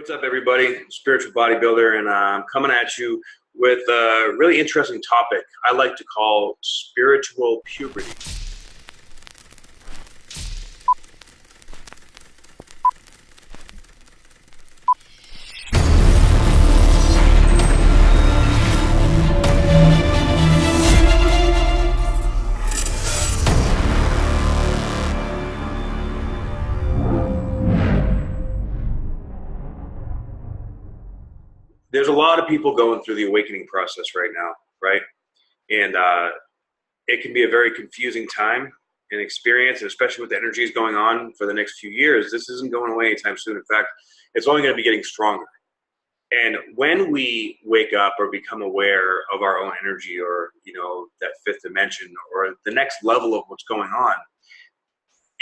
What's up, everybody? Spiritual Bodybuilder, and I'm coming at you with a really interesting topic I like to call spiritual puberty. There's a lot of people going through the awakening process right now, right? And it can be a very confusing time and experience, and especially with the energies going on for the next few years. This isn't going away anytime soon. In fact, it's only going to be getting stronger. And when we wake up or become aware of our own energy, or that fifth dimension or the next level of what's going on,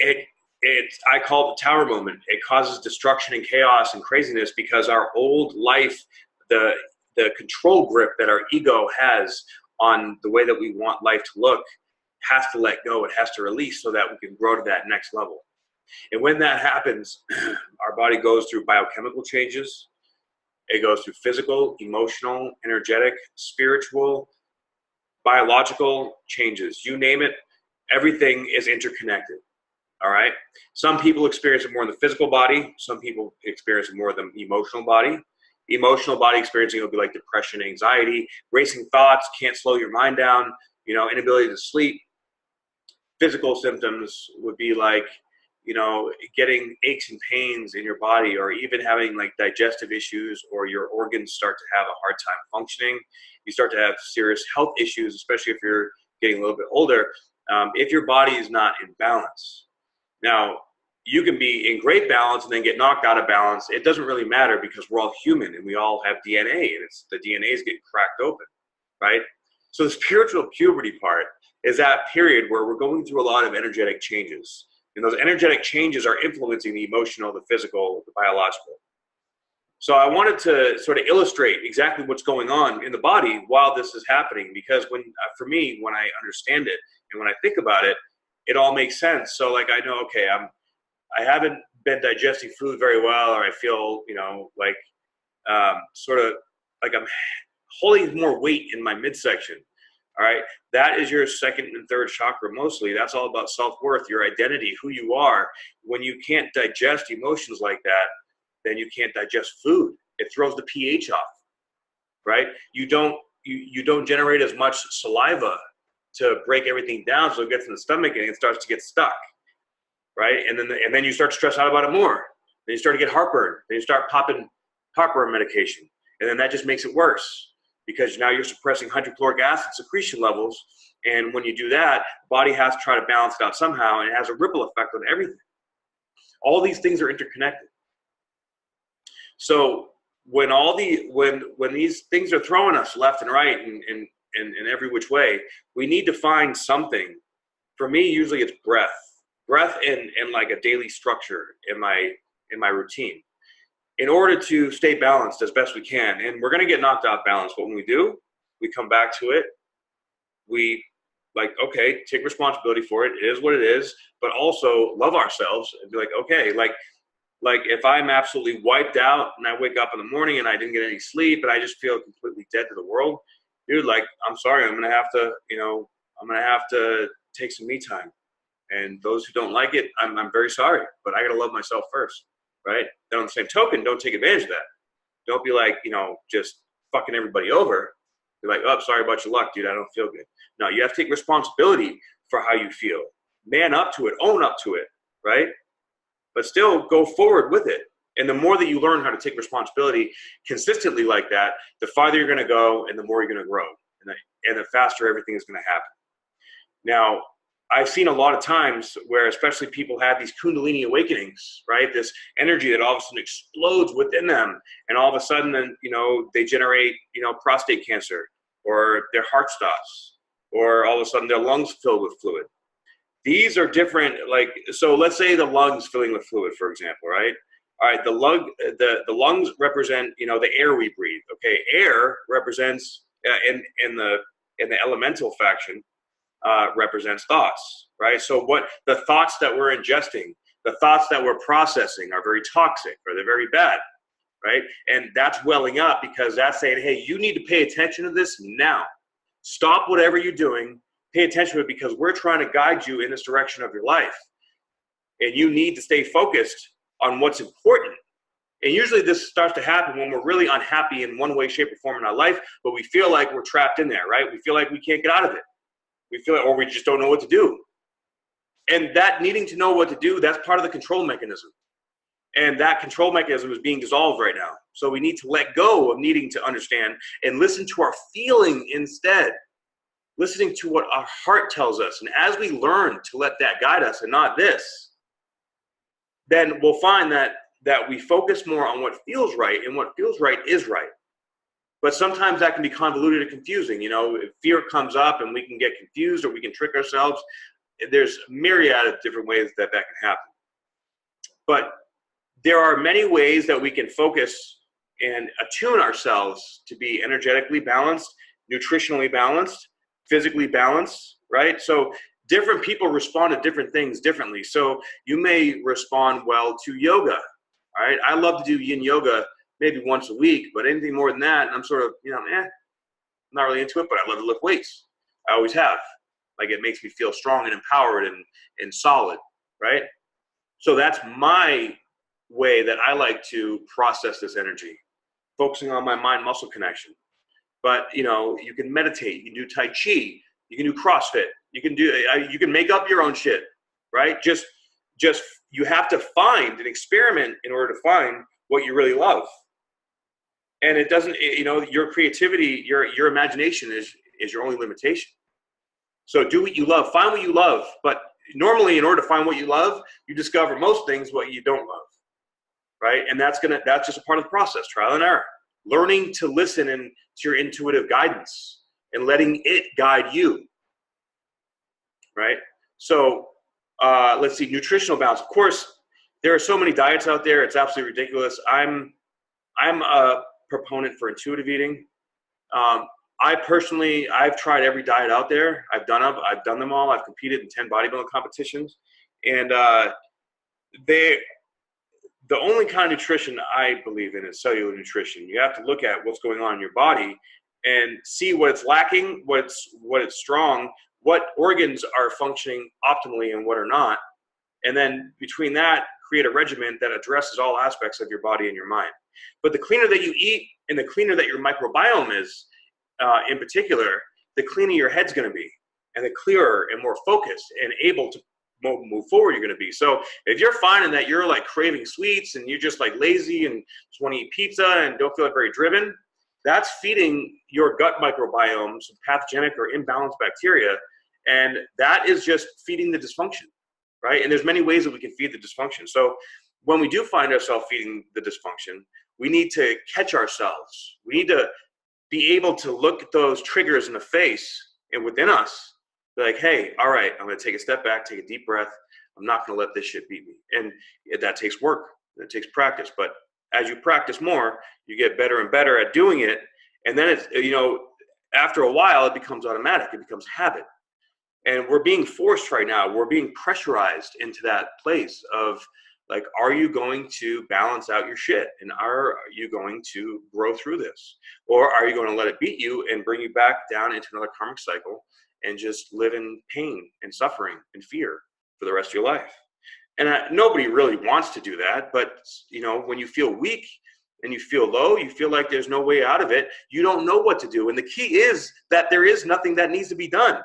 I call it the tower moment. It causes destruction and chaos and craziness because our old life, the control grip that our ego has on the way that we want life to look, has to let go. It has to release so that we can grow to that next level. And when that happens, our body goes through biochemical changes. It goes through physical, emotional, energetic, spiritual, biological changes. You name it, everything is interconnected. All right. Some people experience it more in the physical body. Some people experience it more in the emotional body. Emotional body experiencing will be like depression, anxiety, racing thoughts, can't slow your mind down, inability to sleep. Physical symptoms would be like, getting aches and pains in your body, or even having like digestive issues, or your organs start to have a hard time functioning. You start to have serious health issues, especially if you're getting a little bit older, if your body is not in balance. Now, you can be in great balance and then get knocked out of balance. It doesn't really matter because we're all human and we all have DNA, and the DNA is getting cracked open, right? So the spiritual puberty part is that period where we're going through a lot of energetic changes. And those energetic changes are influencing the emotional, the physical, the biological. So I wanted to sort of illustrate exactly what's going on in the body while this is happening, because for me, when I understand it and when I think about it, it all makes sense. So like, I know, okay, I haven't been digesting food very well, or I feel, sort of like I'm holding more weight in my midsection. All right. That is your second and third chakra mostly. That's all about self-worth, your identity, who you are. When you can't digest emotions like that, then you can't digest food. It throws the pH off, right? You don't generate as much saliva to break everything down, so it gets in the stomach and it starts to get stuck. Right? And then you start to stress out about it more. Then you start to get heartburn. Then you start popping heartburn medication. And then that just makes it worse, because now you're suppressing hydrochloric acid secretion levels. And when you do that, the body has to try to balance it out somehow, and it has a ripple effect on everything. All these things are interconnected. So when these things are throwing us left and right and every which way, we need to find something. For me, usually it's breath and like a daily structure in my routine, in order to stay balanced as best we can. And we're going to get knocked out of balance, but when we do, we come back to it. We take responsibility for it. It is what it is, but also love ourselves and be like, okay, like if I'm absolutely wiped out and I wake up in the morning and I didn't get any sleep and I just feel completely dead to the world, dude, like, I'm sorry, I'm going to have to take some me time. And those who don't like it, I'm very sorry, but I got to love myself first, right? Then on the same token, don't take advantage of that. Don't be like, just fucking everybody over. You're like, oh, sorry about your luck, dude. I don't feel good. No, you have to take responsibility for how you feel. Man up to it. Own up to it, right? But still go forward with it. And the more that you learn how to take responsibility consistently like that, the farther you're going to go and the more you're going to grow. And the faster everything is going to happen. Now, I've seen a lot of times where especially people have these Kundalini awakenings, right? This energy that all of a sudden explodes within them. And all of a sudden, then, they generate, prostate cancer, or their heart stops, or all of a sudden their lungs fill with fluid. These are different. So let's say the lungs filling with fluid, for example, right? All right. The lungs represent, the air we breathe. Okay. Air represents in the elemental faction, represents thoughts, right? So what the thoughts that we're ingesting, the thoughts that we're processing are very toxic, or they're very bad. right? And that's welling up because that's saying, hey, you need to pay attention to this now. Stop whatever you're doing, pay attention to it, because we're trying to guide you in this direction of your life. And you need to stay focused on what's important. And usually this starts to happen when we're really unhappy in one way, shape, or form in our life, but we feel like we're trapped in there, right? We feel like we can't get out of it. We feel like, or we just don't know what to do. And that needing to know what to do, that's part of the control mechanism. And that control mechanism is being dissolved right now. So we need to let go of needing to understand and listen to our feeling instead. Listening to what our heart tells us. And as we learn to let that guide us and not this, then we'll find that we focus more on what feels right, and what feels right is right. But sometimes that can be convoluted and confusing. You know, if fear comes up and we can get confused, or we can trick ourselves. There's a myriad of different ways that can happen. But there are many ways that we can focus and attune ourselves to be energetically balanced, nutritionally balanced, physically balanced, right? So different people respond to different things differently. So you may respond well to yoga, all right? I love to do yin yoga maybe once a week, but anything more than that, I'm sort of, I'm not really into it, but I love to lift weights. I always have. Like, it makes me feel strong and empowered and solid, right? So that's my way that I like to process this energy, focusing on my mind-muscle connection. But, you can meditate, you can do Tai Chi, you can do CrossFit, you can make up your own shit, right? Just you have to find and experiment in order to find what you really love. And it doesn't, your creativity, your imagination is your only limitation. So do what you love, find what you love. But normally, in order to find what you love, you discover most things what you don't love, right? And that's just a part of the process, trial and error. Learning to listen to your intuitive guidance and letting it guide you, right? So let's see, nutritional balance. Of course, there are so many diets out there. It's absolutely ridiculous. I'm a proponent for intuitive eating. I've tried every diet out there. I've done them all. I've competed in 10 bodybuilding competitions, and the only kind of nutrition I believe in is cellular nutrition. You have to look at what's going on in your body and see what it's lacking, what it's strong, what organs are functioning optimally and what are not. And then between that, create a regimen that addresses all aspects of your body and your mind. But the cleaner that you eat and the cleaner that your microbiome is, in particular, the cleaner your head's going to be, and the clearer and more focused and able to move forward you're going to be. So if you're finding that you're like craving sweets and you're just like lazy and just want to eat pizza and don't feel like very driven, that's feeding your gut microbiome some pathogenic or imbalanced bacteria, and that is just feeding the dysfunction, right? And there's many ways that we can feed the dysfunction. So when we do find ourselves feeding the dysfunction, we need to catch ourselves. We need to be able to look at those triggers in the face and within us, be like, hey, all right, I'm going to take a step back, take a deep breath. I'm not going to let this shit beat me. And that takes work. That takes practice. But as you practice more, you get better and better at doing it. And then it's, after a while, it becomes automatic. It becomes habit. And we're being forced right now. We're being pressurized into that place of, like, are you going to balance out your shit? And are you going to grow through this? Or are you going to let it beat you and bring you back down into another karmic cycle and just live in pain and suffering and fear for the rest of your life? And nobody really wants to do that. But, when you feel weak and you feel low, you feel like there's no way out of it, you don't know what to do. And the key is that there is nothing that needs to be done.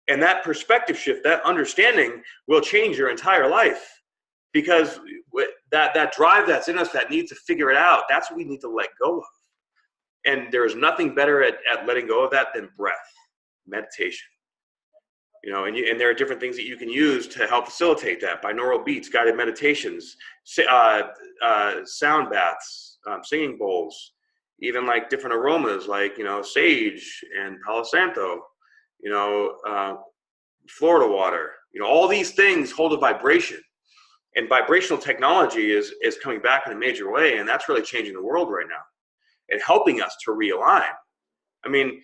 And that perspective shift, that understanding will change your entire life. Because that drive that's in us that needs to figure it out, that's what we need to let go of. And there's nothing better at letting go of that than breath, meditation. And there are different things that you can use to help facilitate that: binaural beats, guided meditations, sound baths, singing bowls, even like different aromas like, sage and Palo Santo, Florida water. All these things hold a vibration. And vibrational technology is coming back in a major way, and that's really changing the world right now and helping us to realign. I mean,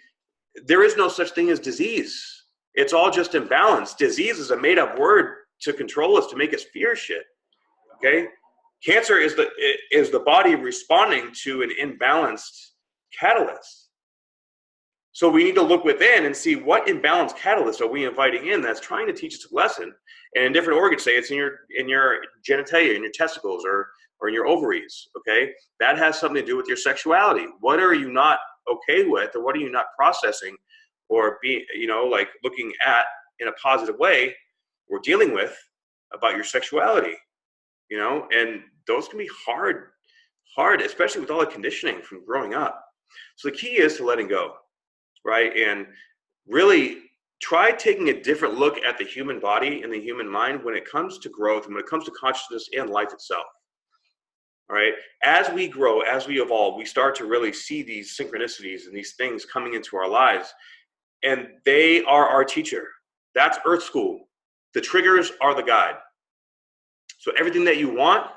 there is no such thing as disease. It's all just imbalance. Disease is a made-up word to control us, to make us fear shit, okay? Cancer is the body responding to an imbalanced catalyst. So we need to look within and see what imbalanced catalyst are we inviting in that's trying to teach us a lesson. And in different organs, say it's in your genitalia, in your testicles, or in your ovaries. Okay, that has something to do with your sexuality. What are you not okay with, or what are you not processing, or like looking at in a positive way, or dealing with about your sexuality? And those can be hard, especially with all the conditioning from growing up. So the key is to letting go, right? And really try taking a different look at the human body and the human mind when it comes to growth and when it comes to consciousness and life itself. All right. As we grow, as we evolve, we start to really see these synchronicities and these things coming into our lives. And they are our teacher. That's Earth School. The triggers are the guide. So everything that you want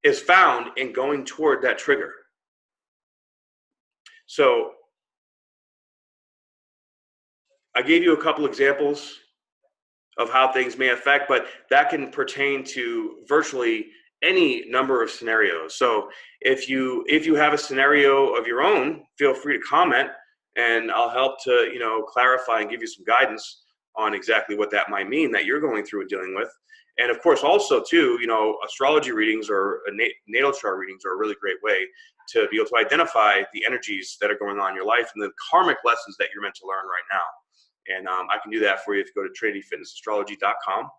is found in going toward that trigger. So I gave you a couple examples of how things may affect, but that can pertain to virtually any number of scenarios. So if you have a scenario of your own, feel free to comment, and I'll help to clarify and give you some guidance on exactly what that might mean that you're going through and dealing with. And of course, also too, astrology readings or natal chart readings are a really great way to be able to identify the energies that are going on in your life and the karmic lessons that you're meant to learn right now. And I can do that for you if you go to trinityfitnessastrology.com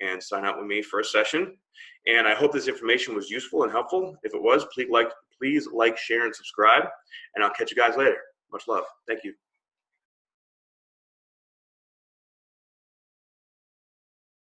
and sign up with me for a session. And I hope this information was useful and helpful. If it was, please like, share, and subscribe. And I'll catch you guys later. Much love. Thank you.